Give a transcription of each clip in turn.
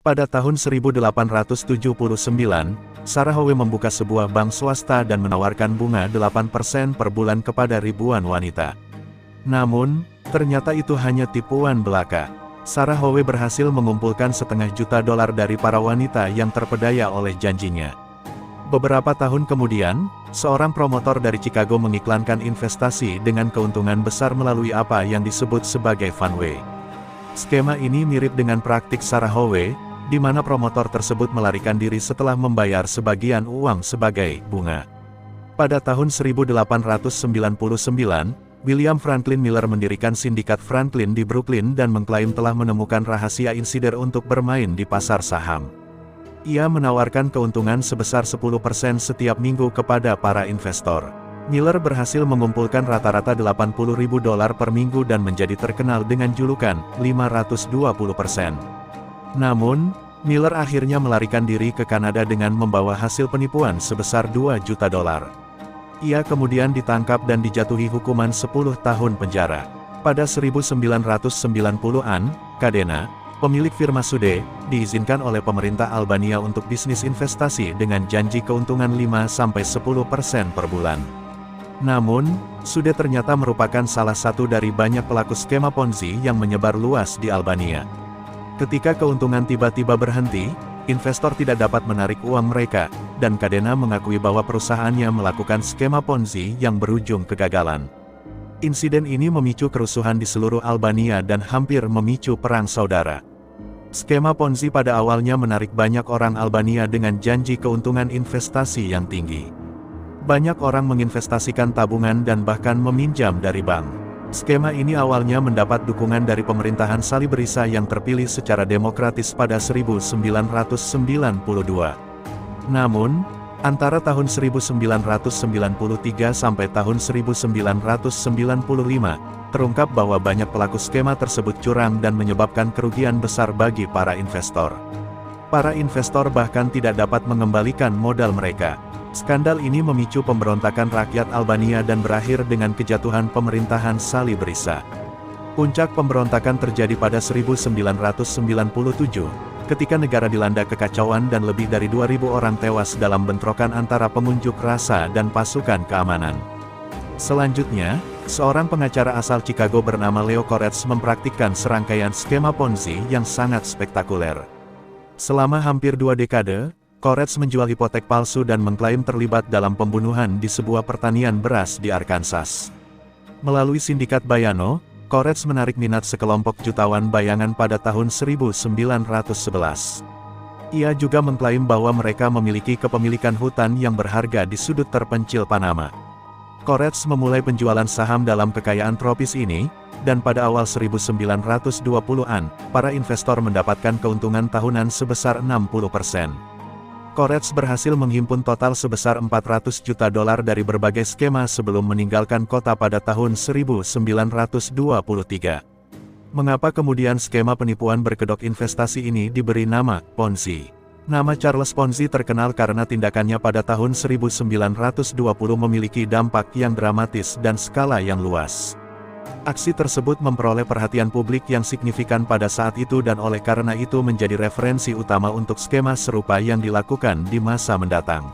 Pada tahun 1879, Sarah Howe membuka sebuah bank swasta dan menawarkan bunga 8% per bulan kepada ribuan wanita. Namun, ternyata itu hanya tipuan belaka. Sarah Howe berhasil mengumpulkan $500 juta dari para wanita yang terpedaya oleh janjinya. Beberapa tahun kemudian, seorang promotor dari Chicago mengiklankan investasi dengan keuntungan besar melalui apa yang disebut sebagai funway. Skema ini mirip dengan praktik Sarah Howe, di mana promotor tersebut melarikan diri setelah membayar sebagian uang sebagai bunga. Pada tahun 1899, William Franklin Miller mendirikan sindikat Franklin di Brooklyn dan mengklaim telah menemukan rahasia insider untuk bermain di pasar saham. Ia menawarkan keuntungan sebesar 10% setiap minggu kepada para investor. Miller berhasil mengumpulkan rata-rata $80.000 per minggu dan menjadi terkenal dengan julukan 520%. Namun, Miller akhirnya melarikan diri ke Kanada dengan membawa hasil penipuan sebesar $2 juta. Ia kemudian ditangkap dan dijatuhi hukuman 10 tahun penjara. Pada 1990-an, Cadena, pemilik firma Sude, diizinkan oleh pemerintah Albania untuk bisnis investasi dengan janji keuntungan 5-10% per bulan. Namun, Sude ternyata merupakan salah satu dari banyak pelaku skema Ponzi yang menyebar luas di Albania. Ketika keuntungan tiba-tiba berhenti, investor tidak dapat menarik uang mereka, dan Cadena mengakui bahwa perusahaannya melakukan skema Ponzi yang berujung kegagalan. Insiden ini memicu kerusuhan di seluruh Albania dan hampir memicu perang saudara. Skema Ponzi pada awalnya menarik banyak orang Albania dengan janji keuntungan investasi yang tinggi. Banyak orang menginvestasikan tabungan dan bahkan meminjam dari bank. Skema ini awalnya mendapat dukungan dari pemerintahan Saliberisa yang terpilih secara demokratis pada 1992. Namun, antara tahun 1993 sampai tahun 1995, terungkap bahwa banyak pelaku skema tersebut curang dan menyebabkan kerugian besar bagi para investor. Para investor bahkan tidak dapat mengembalikan modal mereka. Skandal ini memicu pemberontakan rakyat Albania dan berakhir dengan kejatuhan pemerintahan Saliberisa. Puncak pemberontakan terjadi pada 1997, ketika negara dilanda kekacauan dan lebih dari 2.000 orang tewas dalam bentrokan antara pengunjuk rasa dan pasukan keamanan. Selanjutnya, seorang pengacara asal Chicago bernama Leo Koretz mempraktikkan serangkaian skema Ponzi yang sangat spektakuler. Selama hampir 2 dekade, Koretz menjual hipotek palsu dan mengklaim terlibat dalam pembunuhan di sebuah pertanian beras di Arkansas. Melalui sindikat Bayano, Koretz menarik minat sekelompok jutawan bayangan pada tahun 1911. Ia juga mengklaim bahwa mereka memiliki kepemilikan hutan yang berharga di sudut terpencil Panama. Koretz memulai penjualan saham dalam kekayaan tropis ini, dan pada awal 1920-an, para investor mendapatkan keuntungan tahunan sebesar 60%. Koretz berhasil menghimpun total sebesar $400 juta dari berbagai skema sebelum meninggalkan kota pada tahun 1923. Mengapa kemudian skema penipuan berkedok investasi ini diberi nama Ponzi? Nama Charles Ponzi terkenal karena tindakannya pada tahun 1920 memiliki dampak yang dramatis dan skala yang luas. Aksi tersebut memperoleh perhatian publik yang signifikan pada saat itu dan oleh karena itu menjadi referensi utama untuk skema serupa yang dilakukan di masa mendatang.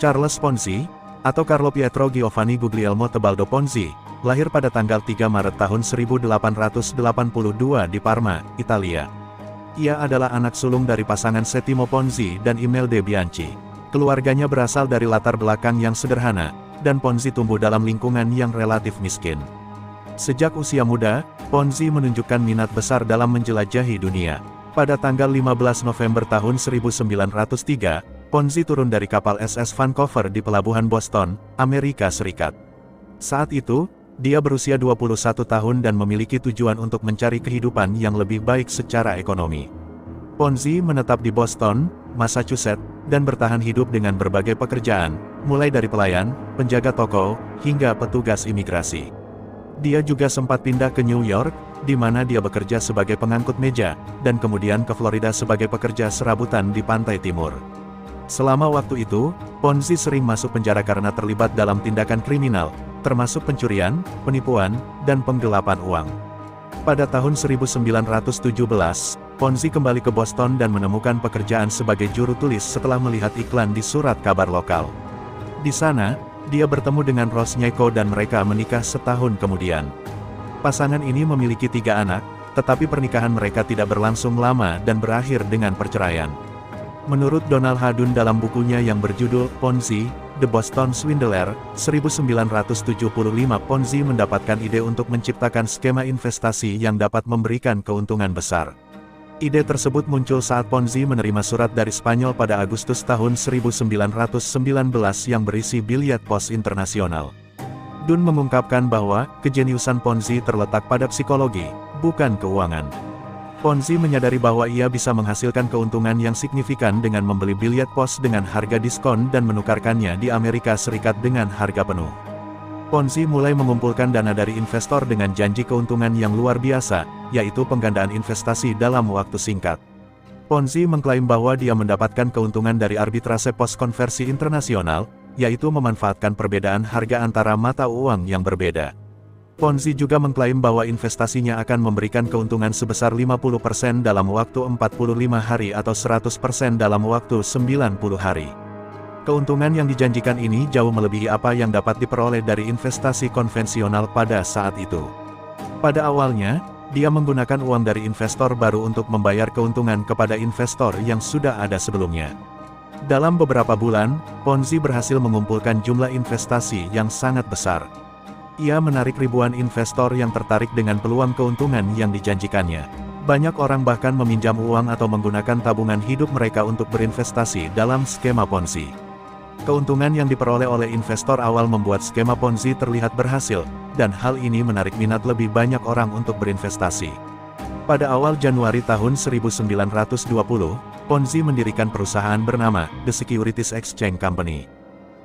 Charles Ponzi, atau Carlo Pietro Giovanni Guglielmo Tebaldo Ponzi, lahir pada tanggal 3 Maret tahun 1882 di Parma, Italia. Ia adalah anak sulung dari pasangan Settimo Ponzi dan Imelda Bianchi. Keluarganya berasal dari latar belakang yang sederhana, dan Ponzi tumbuh dalam lingkungan yang relatif miskin. Sejak usia muda, Ponzi menunjukkan minat besar dalam menjelajahi dunia. Pada tanggal 15 November tahun 1903, Ponzi turun dari kapal SS Vancouver di pelabuhan Boston, Amerika Serikat. Saat itu, dia berusia 21 tahun dan memiliki tujuan untuk mencari kehidupan yang lebih baik secara ekonomi. Ponzi menetap di Boston, Massachusetts, dan bertahan hidup dengan berbagai pekerjaan, mulai dari pelayan, penjaga toko, hingga petugas imigrasi. Dia juga sempat pindah ke New York, di mana dia bekerja sebagai pengangkut meja, dan kemudian ke Florida sebagai pekerja serabutan di pantai timur. Selama waktu itu, Ponzi sering masuk penjara karena terlibat dalam tindakan kriminal, termasuk pencurian, penipuan, dan penggelapan uang. Pada tahun 1917, Ponzi kembali ke Boston dan menemukan pekerjaan sebagai juru tulis setelah melihat iklan di surat kabar lokal. Di sana, dia bertemu dengan Rose Nyeko dan mereka menikah setahun kemudian. Pasangan ini memiliki 3 anak, tetapi pernikahan mereka tidak berlangsung lama dan berakhir dengan perceraian. Menurut Donald Hadun dalam bukunya yang berjudul Ponzi, The Boston Swindler, 1975 Ponzi mendapatkan ide untuk menciptakan skema investasi yang dapat memberikan keuntungan besar. Ide tersebut muncul saat Ponzi menerima surat dari Spanyol pada Agustus tahun 1919 yang berisi biliet pos internasional. Dun mengungkapkan bahwa kejeniusan Ponzi terletak pada psikologi, bukan keuangan. Ponzi menyadari bahwa ia bisa menghasilkan keuntungan yang signifikan dengan membeli biliet pos dengan harga diskon dan menukarkannya di Amerika Serikat dengan harga penuh. Ponzi mulai mengumpulkan dana dari investor dengan janji keuntungan yang luar biasa, yaitu penggandaan investasi dalam waktu singkat. Ponzi mengklaim bahwa dia mendapatkan keuntungan dari arbitrase pos konversi internasional, yaitu memanfaatkan perbedaan harga antara mata uang yang berbeda. Ponzi juga mengklaim bahwa investasinya akan memberikan keuntungan sebesar 50% dalam waktu 45 hari atau 100% dalam waktu 90 hari. Keuntungan yang dijanjikan ini jauh melebihi apa yang dapat diperoleh dari investasi konvensional pada saat itu. Pada awalnya, dia menggunakan uang dari investor baru untuk membayar keuntungan kepada investor yang sudah ada sebelumnya. Dalam beberapa bulan, Ponzi berhasil mengumpulkan jumlah investasi yang sangat besar. Ia menarik ribuan investor yang tertarik dengan peluang keuntungan yang dijanjikannya. Banyak orang bahkan meminjam uang atau menggunakan tabungan hidup mereka untuk berinvestasi dalam skema Ponzi. Keuntungan yang diperoleh oleh investor awal membuat skema Ponzi terlihat berhasil, dan hal ini menarik minat lebih banyak orang untuk berinvestasi. Pada awal Januari tahun 1920, Ponzi mendirikan perusahaan bernama The Securities Exchange Company.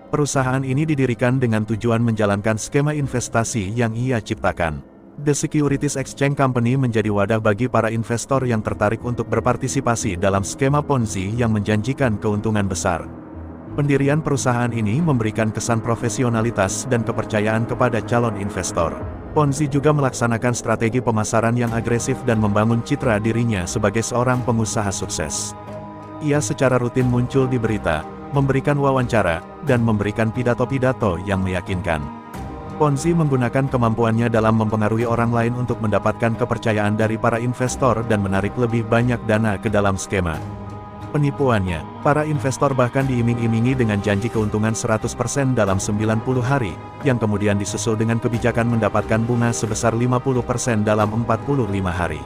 Perusahaan ini didirikan dengan tujuan menjalankan skema investasi yang ia ciptakan. The Securities Exchange Company menjadi wadah bagi para investor yang tertarik untuk berpartisipasi dalam skema Ponzi yang menjanjikan keuntungan besar. Pendirian perusahaan ini memberikan kesan profesionalitas dan kepercayaan kepada calon investor. Ponzi juga melaksanakan strategi pemasaran yang agresif dan membangun citra dirinya sebagai seorang pengusaha sukses. Ia secara rutin muncul di berita, memberikan wawancara, dan memberikan pidato-pidato yang meyakinkan. Ponzi menggunakan kemampuannya dalam mempengaruhi orang lain untuk mendapatkan kepercayaan dari para investor dan menarik lebih banyak dana ke dalam skema. Penipuannya, para investor bahkan diiming-imingi dengan janji keuntungan 100% dalam 90 hari, yang kemudian disusul dengan kebijakan mendapatkan bunga sebesar 50% dalam 45 hari.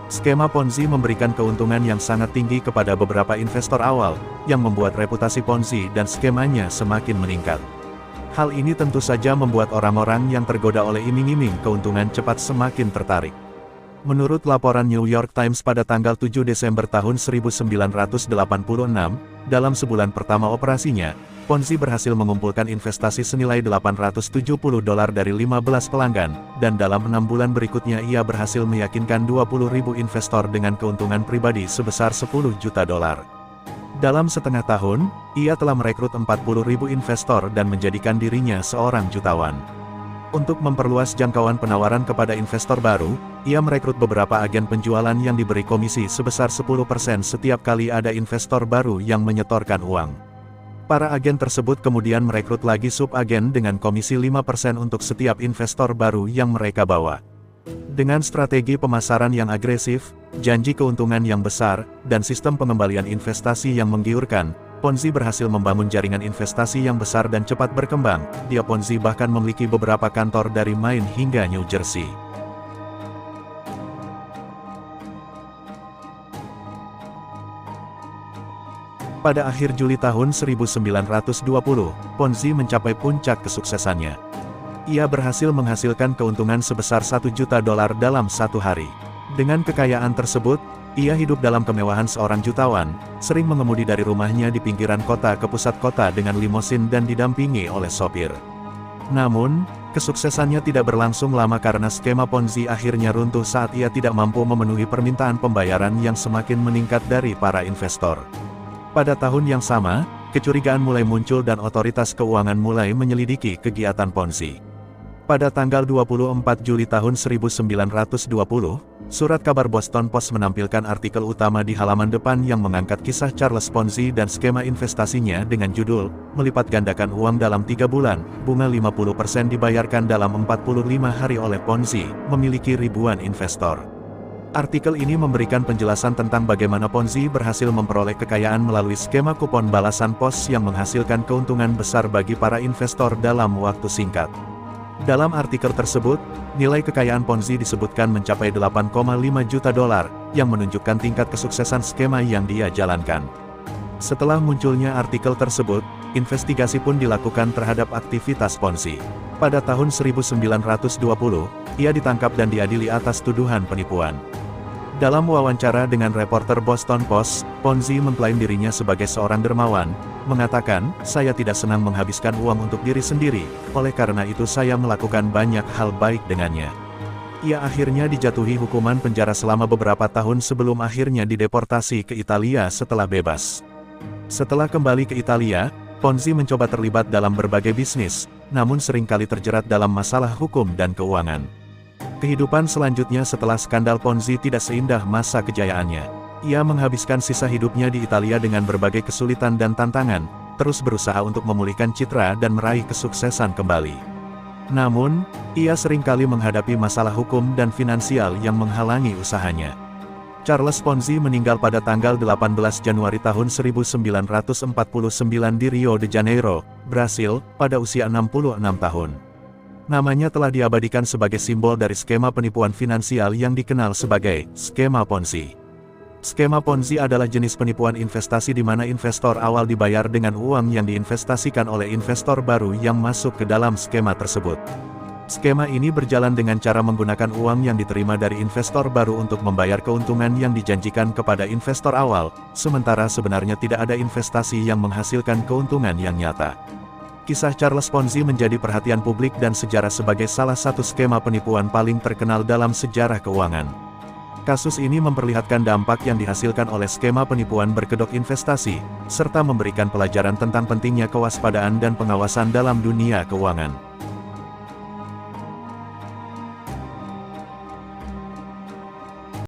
Skema Ponzi memberikan keuntungan yang sangat tinggi kepada beberapa investor awal, yang membuat reputasi Ponzi dan skemanya semakin meningkat. Hal ini tentu saja membuat orang-orang yang tergoda oleh iming-iming keuntungan cepat semakin tertarik. Menurut laporan New York Times pada tanggal 7 Desember tahun 1986, dalam sebulan pertama operasinya, Ponzi berhasil mengumpulkan investasi senilai $870 dari 15 pelanggan, dan dalam 6 bulan berikutnya ia berhasil meyakinkan 20.000 investor dengan keuntungan pribadi sebesar $10 juta. Dalam setengah tahun, ia telah merekrut 40.000 investor dan menjadikan dirinya seorang jutawan. Untuk memperluas jangkauan penawaran kepada investor baru, ia merekrut beberapa agen penjualan yang diberi komisi sebesar 10% setiap kali ada investor baru yang menyetorkan uang. Para agen tersebut kemudian merekrut lagi sub-agen dengan komisi 5% untuk setiap investor baru yang mereka bawa. Dengan strategi pemasaran yang agresif, janji keuntungan yang besar, dan sistem pengembalian investasi yang menggiurkan, Ponzi berhasil membangun jaringan investasi yang besar dan cepat berkembang. Dia Ponzi bahkan memiliki beberapa kantor dari Maine hingga New Jersey. Pada akhir Juli tahun 1920, Ponzi mencapai puncak kesuksesannya. Ia berhasil menghasilkan keuntungan sebesar $1 juta dalam satu hari. Dengan kekayaan tersebut, ia hidup dalam kemewahan seorang jutawan, sering mengemudi dari rumahnya di pinggiran kota ke pusat kota dengan limosin dan didampingi oleh sopir. Namun, kesuksesannya tidak berlangsung lama karena skema Ponzi akhirnya runtuh saat ia tidak mampu memenuhi permintaan pembayaran yang semakin meningkat dari para investor. Pada tahun yang sama, kecurigaan mulai muncul dan otoritas keuangan mulai menyelidiki kegiatan Ponzi. Pada tanggal 24 Juli tahun 1920, surat kabar Boston Post menampilkan artikel utama di halaman depan yang mengangkat kisah Charles Ponzi dan skema investasinya dengan judul, "Melipat gandakan uang dalam 3 bulan, bunga 50% dibayarkan dalam 45 hari oleh Ponzi, memiliki ribuan investor." Artikel ini memberikan penjelasan tentang bagaimana Ponzi berhasil memperoleh kekayaan melalui skema kupon balasan pos yang menghasilkan keuntungan besar bagi para investor dalam waktu singkat. Dalam artikel tersebut, nilai kekayaan Ponzi disebutkan mencapai 8,5 juta dolar, yang menunjukkan tingkat kesuksesan skema yang dia jalankan. Setelah munculnya artikel tersebut, investigasi pun dilakukan terhadap aktivitas Ponzi. Pada tahun 1920, ia ditangkap dan diadili atas tuduhan penipuan. Dalam wawancara dengan reporter Boston Post, Ponzi mengklaim dirinya sebagai seorang dermawan, mengatakan, "Saya tidak senang menghabiskan uang untuk diri sendiri, oleh karena itu saya melakukan banyak hal baik dengannya." Ia akhirnya dijatuhi hukuman penjara selama beberapa tahun sebelum akhirnya dideportasi ke Italia setelah bebas. Setelah kembali ke Italia, Ponzi mencoba terlibat dalam berbagai bisnis, namun seringkali terjerat dalam masalah hukum dan keuangan. Kehidupan selanjutnya setelah skandal Ponzi tidak seindah masa kejayaannya. Ia menghabiskan sisa hidupnya di Italia dengan berbagai kesulitan dan tantangan, terus berusaha untuk memulihkan citra dan meraih kesuksesan kembali. Namun, ia seringkali menghadapi masalah hukum dan finansial yang menghalangi usahanya. Charles Ponzi meninggal pada tanggal 18 Januari tahun 1949 di Rio de Janeiro, Brasil, pada usia 66 tahun. Namanya telah diabadikan sebagai simbol dari skema penipuan finansial yang dikenal sebagai skema Ponzi. Skema Ponzi adalah jenis penipuan investasi di mana investor awal dibayar dengan uang yang diinvestasikan oleh investor baru yang masuk ke dalam skema tersebut. Skema ini berjalan dengan cara menggunakan uang yang diterima dari investor baru untuk membayar keuntungan yang dijanjikan kepada investor awal, sementara sebenarnya tidak ada investasi yang menghasilkan keuntungan yang nyata. Kisah Charles Ponzi menjadi perhatian publik dan sejarah sebagai salah satu skema penipuan paling terkenal dalam sejarah keuangan. Kasus ini memperlihatkan dampak yang dihasilkan oleh skema penipuan berkedok investasi, serta memberikan pelajaran tentang pentingnya kewaspadaan dan pengawasan dalam dunia keuangan.